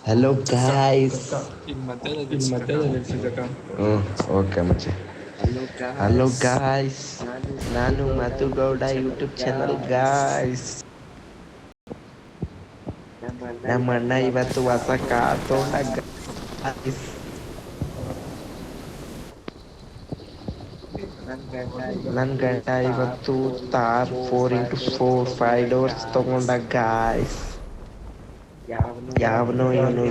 Hello guys. ಈಗ ಮಧ್ಯದಲ್ಲಿ ನಿಲ್ಸಿದಕ್ಕ okay ಮಚ್ಚಿ. Hello guys, ನಾನು ಮಧುಗೌಡ ಯೂಟ್ಯೂಬ್ ಚಾನಲ್ ಗಾಯ್ಸ್. ನಮ್ಮ ಅಣ್ಣ ಇವತ್ತು ಹೊಸ ಕಾರ್ ತೊಗೊಂಡ ಗಾಯ್ಸ್. ನನ್ನ ಗಂಡ ಇವತ್ತು ತಾರ್ 4x4 5 ಡೋರ್ಸ್ ತಗೊಂಡ ಗಾಯ್ಸ್. ಯಾವನೋ ಇವನು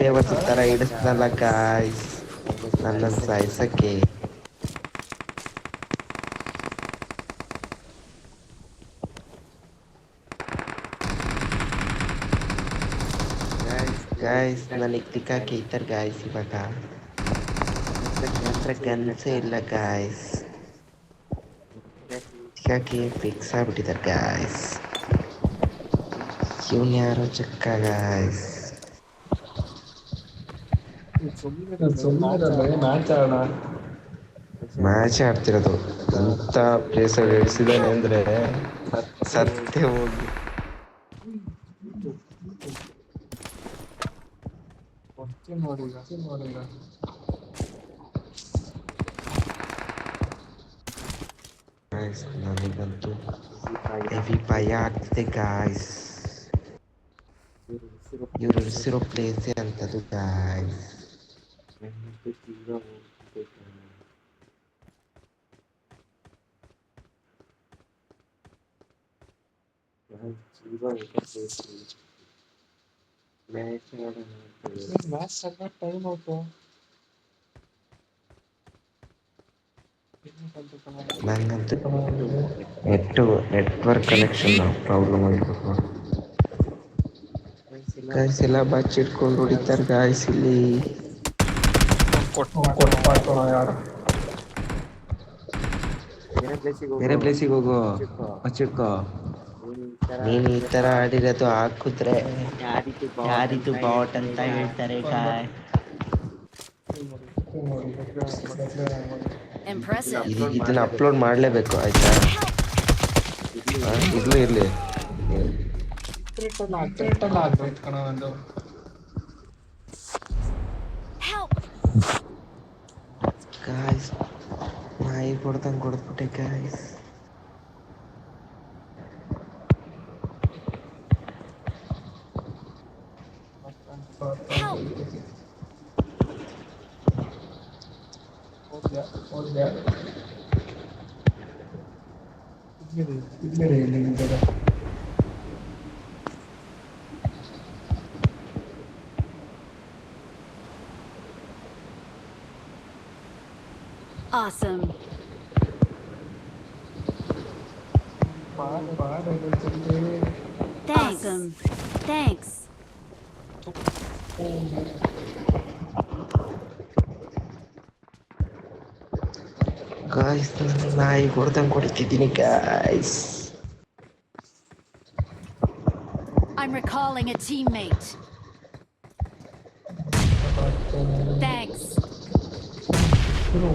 ಬೇವರ್ಸಿ ತರ ಹಿಡಿಸ್ನಲ್ಲ ಗಾಯ್ಸ್ ನನ್ನ ಸಾಯ್ಸಕ್ಕೆ. ಗಾಯ್ಸ್ ನನಗೆ ತಿಕ್ಕಾಕಿ ಐತರ್ ಗಾಯ್ಸ್. ಇವಾಗ ಹತ್ರ ಗನ್ಸೇ ಇಲ್ಲ ಗಾಯ್ಸ್. ತಿಕ್ಕಾಕಿ ಫಿಕ್ಸ್ ಆಗ್ಬಿಟ್ಟಿದ್ದಾರೆ ಗಾಯ್ಸ್. ಇವನ್ ಯಾರೋ ಚಕ್ಕ ಗಾಯ್ಸ್. ಮ್ಯಾಚ್ ಆಡ್ತಿರೋದು ಅಂತ ಪ್ಲೇಸಲ್ಲಿ ಇಳಿಸಿದಾನೆ ಅಂದ್ರೆ ಸತ್ಯ ಹೋಗಿ. ನನಗಂತೂ ಹೆವಿ ಭಯ ಆಗ್ತಿದೆ ಗಾಯ್ಸ್. ಇವ್ರು ಇಳಿಸಿರೋ ಪ್ಲೇಸೇ ಅಂತದು ಗಾಯ್ಸ್. ನಂಗಂತೂ ನೆಟ್ವರ್ಕ್ ಕನೆಕ್ಷನ್ ಪ್ರಾಬ್ಲಮ್ ಆಗಿರ್ಬೇಕು. ಗಾಯ್ಸ್ ಎಲ್ಲ ಬಚ್ಚಿಟ್ಕೊಂಡು ಹೊಡಿತಾರೆ ಗಾಯ್ಸ್ ಇಲ್ಲಿ. ಬೇರೆ ಪ್ಲೇಸಿಗೆ ಹೋಗು ಬಚ್ಚಿಟ್ಕೋ. ನೀನು ಈ ತರ ಆಡಿರೋದು ಹಾಕಿದ್ರೆ ಯಾರಿದು ಬಾಟ್ ಅಂತ ಹೇಳ್ತಾರೆ ಗಾಯ್. ಇದನ್ನ ಅಪ್ಲೋಡ್ ಮಾಡಲೇಬೇಕು ಆಯ್ತಾ. ಇರ್ಲಿ ಗಾಯ್ಸ್. ನಾಯಿ ಕೊಡ್ದಂಗೆ ಕೊಡ್ಬಿಟ್ಟೆ guys. Awesome. Thanks. Awesome. Thanks. Guys ನಾಯಿ ಕೊಡ್ದಂಗೆ ಕೊಡ್ತಿದ್ದೀನಿ guys. I'm recalling a teammate. Thanks. Hello.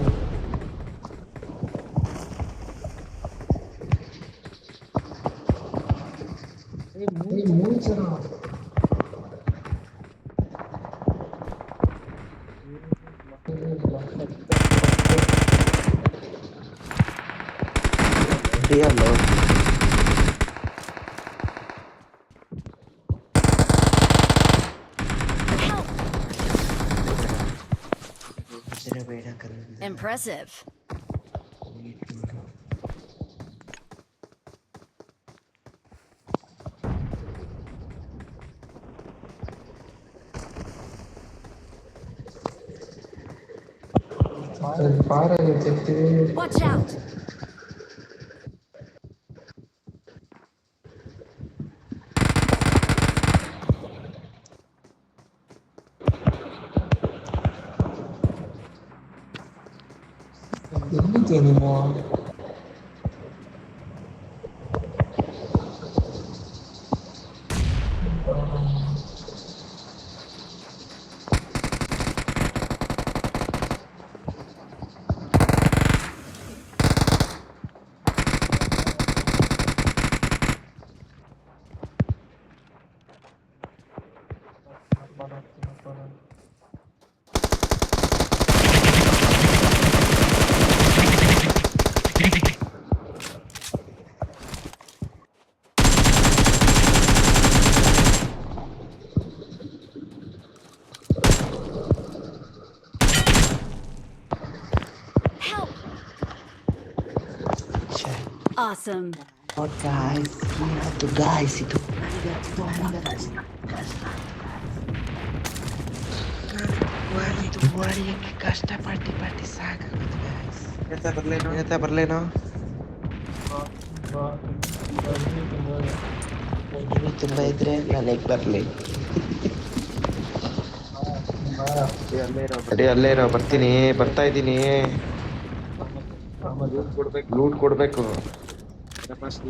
Impressive. Watch out. Help! Awesome. Guys ಅದು ಗಾಯ್ಸ್ ಇದು ಹೊಡಿಯಕ್ಕೆ ಕಷ್ಟಪಟ್ಟು ಸಾಕಾಗುತ್ತೆ ಗಾಯ್ಸ್. ಹೇಳ್ತಾ ಬರ್ಲೇನೋ ನೀವು ತುಂಬ ಇದ್ರೆ ನನಗೆ ಬರಲಿ. ಅಲ್ಲೇ ಇರೋ ಬರ್ತೀನಿ, ಬರ್ತಾ ಇದ್ದೀನಿ. ಲೂಟ್ ಕೊಡ್ಬೇಕು.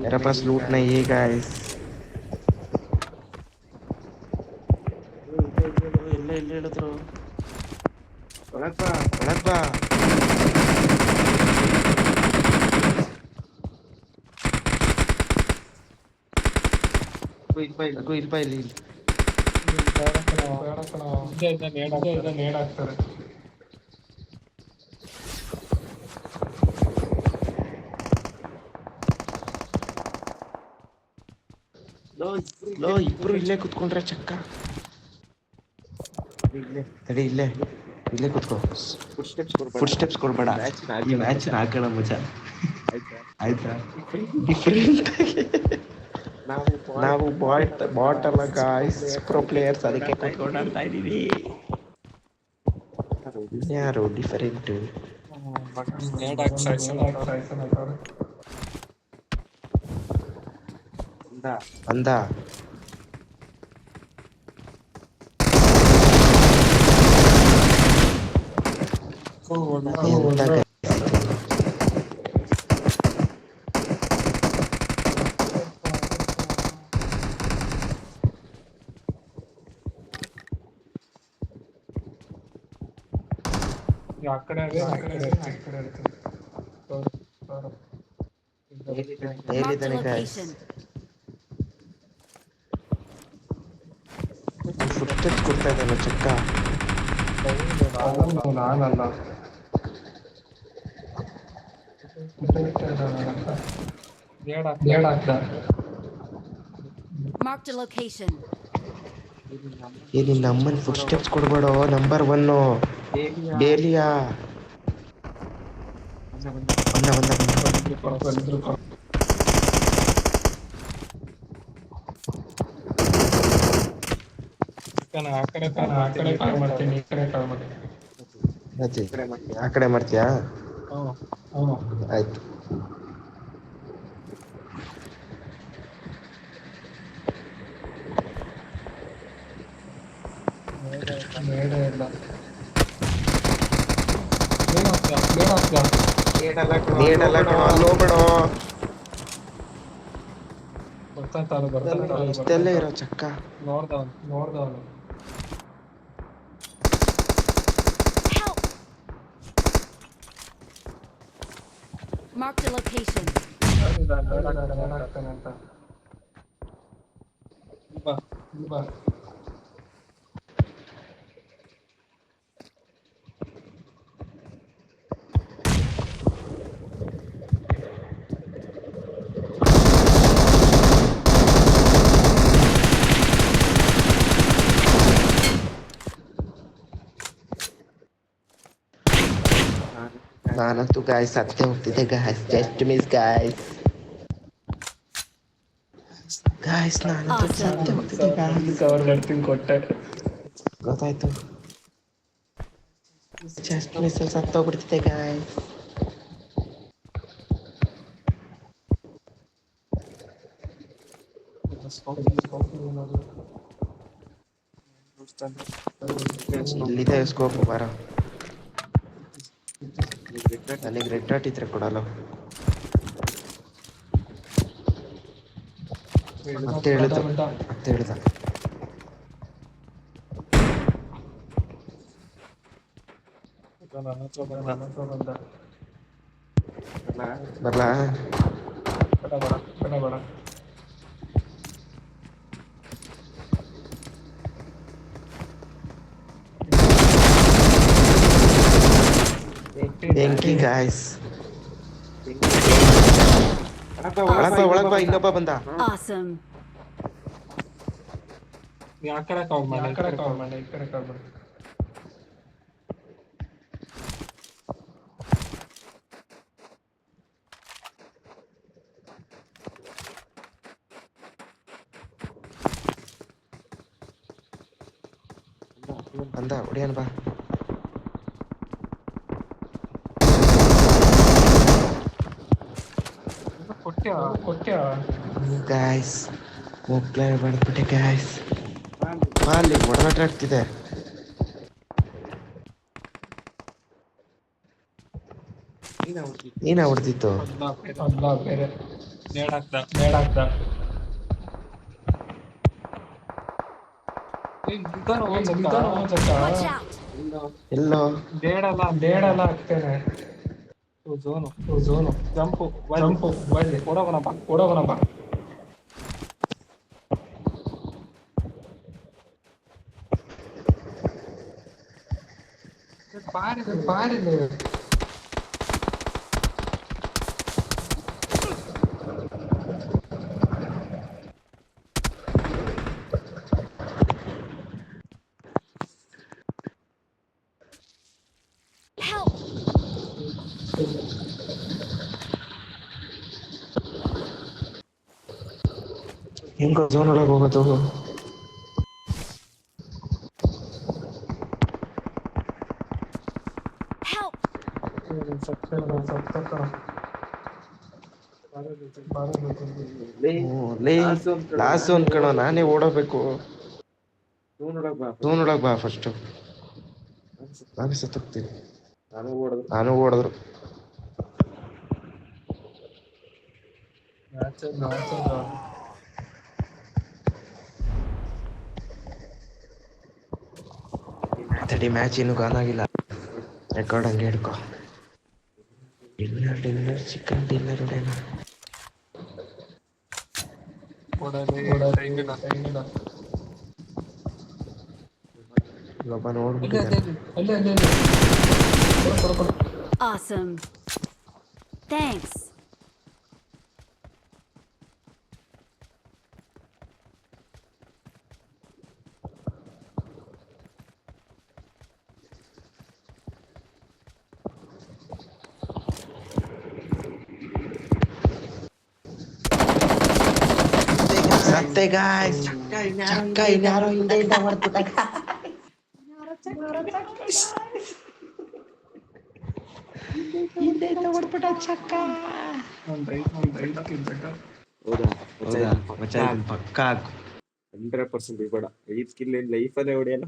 मेरा पास लूट नहीं है गाइस. ಎಲ್ಲ ಹೇಳಿದ್ರು ಒಳಗ್ ಬಾ. ಇಲ್ಲಿ ಲೋ ಇಬ್ರು ಇಲ್ಲೇ ಕುತ್ಕೊಂಡ್ರೆ ಚಕ್ಕ. ತಡಿ ಇಲ್ಲೇ ಕುತ್ಕೋ. ಫುಡ್ ಸ್ಟೆಪ್ಸ್ ಕೊಡ್ಬೇಡ. ಈ ಮ್ಯಾಚ್ ಹಾಕೋಣ ಮಜಾ ಆಯ್ತಾ. ಡಿಫರೆಂಟ್ ನಾವು ಬಾಟ್ ಅಲ್ಲ ಗಾಯ್ಸ್, ಪ್ರೊ ಪ್ಲೇಯರ್ಸ್. ಅದಕ್ಕೆ ಕುತ್ಕೊಂಡು ಆಡ್ತಾ ಇದೀವಿ. ಯಾರು ಡಿಫರೆಂಟ್ ಅಂದ. Marked a location. Footsteps ಕೊಡ್ತಾ ಇದ್ದಾನೆ ಚಕ್ಕ. ನಾನಲ್ಲ Marked a location. ನಿನ್ನ ಅಮ್ಮನ ಫುಡ್ ಸ್ಟೆಪ್ಸ್ ಕೊಡ್ಬೇಡ. ನಂಬರ್ 1 ಡೇಲಿಯಾ. ಆ ಕಡೆ ಮಾಡ್ತೀಯಾ? ಆಯ್ತು. ನೀಡಲ್ಲ ಕಣೋ, ಅಲ್ಲಿ ಹೋಗ್ಬೇಡೋ. ಇಷ್ಟೆಲ್ಲ ಇರೋ ಚಕ್ಕ. ನೋಡ್ದವನು Help! Marked a location. ಅಂತ ಬಾ. ನಾನಂತೂ ಗಾಯ್ಸ್ ಸತ್ತೇ ಹೋಗ್ತಿದ್ದೆ ಗಾಯ್ಸ್. Just miss guys. ನಾನಂತೂ ಸತ್ತೇ ಹೋಗ್ತಿದ್ದೆ ಗಾಯ್ಸ್. ಕವರ್ ಮಾಡ್ತೀನಿ ಕೊಟ್ಟೆ. ಗೊತ್ತಾಯ್ತು. ಜಸ್ಟ್ ಮಿಸ್ ಅಲ್ಲಿ ಸತ್ತೋಗ್ಬಿಡ್ತಿದ್ದೆ ಗಾಯ್ಸ್. ಇಲ್ಲಿದೆ ಸ್ಕೋಪ್. ಬಾರ, ನನಗೆ ರೆಡ್ ಡಾಟ್ ಇದ್ರೆ ಕೊಡಲ್ಲ. ಮತ್ತೆ ಹೇಳ್ದ ಬರ್ಲಾ. ಬೆಂಕಿ ಗಾಯ್ಸ್. ಒಳಗ್ ಬಾ ಇನ್ನೊಬ್ಬ ಬಂದ. Awesome. ನೀ ಆ ಕಡೆ ಕಾಲ್ ಮಾಡಿ, ಈ ಕಡೆ ಕಾಲ್ ಮಾಡಿ, ಈ ಕಡೆ ಕಾಲ್ ಮಾಡಿ. ಬಂದ ಹೊಡಿಯನ್ ಬಾ. ಕೊಟ್ಟ್ಯಾ ಗಾಯ್ಸ್ ಮುಗ್ಲೇ ಬಡ್ಬಿಟ್ಟೆ ಗಾಯ್ಸ್. ಅಲ್ಲಿ ಹೊಡೆದಾಟ ಆಗ್ತಿದೆ. ನೀನ ಹೊಡೆದಿತ್ತು. ಅಲ್ಲ ಬೇರೆ ನೇಡಾಕ್ದ Watch out. ಎಲ್ಲೋ ಬೇಡಲ್ಲ ಹಾಕ್ತೇನೆ. ಝೋನು ಜಂಪು ಬಳ್ಳಿ ಓಡೋಗೋಣ ಬಾ. ಬಾರಿಲ್ಲ Help. ಹೆಂಗೋ ಝೋನ್ ಒಳಗೆ ಹೋಗೋದು? Help. ಲಾಸ್ಟ್ ಝೋನ್ ಕಣೋ, ನಾನೇ ಓಡಬೇಕು. ಝೋನ್ ಒಳಗೆ ಬಾ ಫಸ್ಟ್. ನಾನೇ ಸತ್ತೋಗ್ತೀನಿ. ನಾನು ಓಡಿದ್ರು. ತಡಿ, ಮ್ಯಾಚ್ ಇನ್ನೂ ಗಾನ್ ಆಗಿಲ್ಲ. ರೆಕಾರ್ಡ್ ಹಂಗೆ ಹಿಡ್ಕೊ. ಡಿನ್ನರ್ ಚಿಕನ್ ಡಿನ್ನರ್ ಹೊಡೆಯೋಣ. ಒಬ್ಬ ನೋಡ್ಬಿಟ್ಟಿದ್ದಾನೆ. Awesome. Thanks. ಸತ್ತೆ ಗಾಯ್ಸ್. ಚಕ್ಕ ಇನ್ಯಾರೋ ಹಿಂದೆಯಿಂದ ಹೊಡ್ಬಿಟ್ಟ. ಹಿಂದೆಯಿಂದ ಹೊಡ್ಬಿಟ್ಟ ಚಕ್ಕ. ಹೌದಾ ಮಚ್ಚ, ಪಕ್ಕ 100% ಬೇಡ. 5 ಕಿಲ್ ಲೈಫಲ್ಲೇ ಹೊಡೆಯಲ್ಲ.